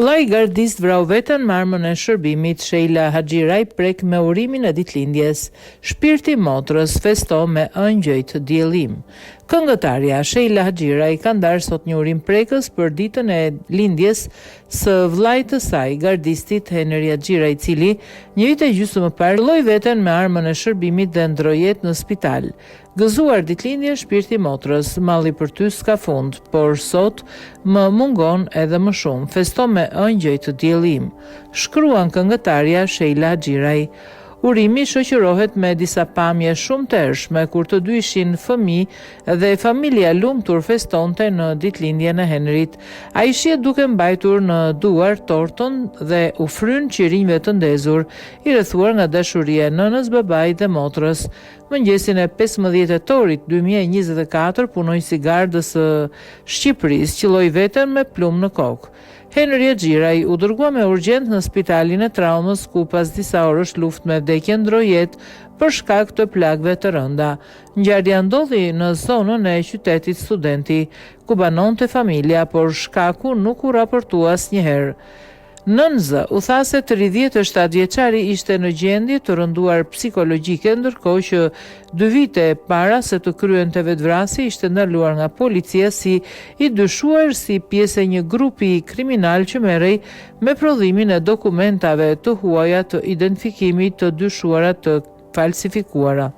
Vllai gardist vrau veten me armën e shërbimit. Sheila Haxhiraj prek me urimin e ditëlindjes. Shpirti motrës festo me ëngjëj të diellim. Këngëtarja Sheila Haxhiraj ka ndarë sot një urim prekës për ditën e lindjes së vllait të saj, gardistit Henry Haxhiraj, i cili një vit e gjysmë më parë lloj veten me armën e shërbimit dhe ndroi jetë në spital. Gëzuar ditëlindje shpirti motrës, malli për ty s'ka fund, por sot më mungon edhe më shumë. Festo me ëngjëj të diellim, shkruan këngëtarja Sheila Haxhiraj. Urimi shoqërohet me disa pamje shumë të hershme kur të dy ishin fëmijë dhe familja lumtur festonte në ditëlindjen e Henrit. Ai shihet duke mbajtur në duar tortën dhe u fryn qirinjve të ndezur, i rrethuar nga dashuria e nënës, babait dhe motrës. Mëngjesin e 15 tetorit 2024 punoi si gardës së Shqipërisë, qelloi veten me plumë në kokë. Henry Haxhiraj u dërgua me urgjent në spitalin e traumës, ku pas disa orësh luftë me vdekje ndroi jetë për shkak të plagëve të rënda. Ngjarja ndodhi në zonën e qytetit Studenti, ku banonte familja, por shkaku nuk u raportua asnjëherë. Nënzë u tha se 37 vjeçari ishte në gjendje të rënduar psikologjike, ndërkohë që 2 vite para se të kryente vetvrasje ishte ndaluar nga policia si i dyshuar si pjesë e një grupi kriminal që merrej me prodhimin e dokumentave të huaja të identifikimit të dyshuara të falsifikuara.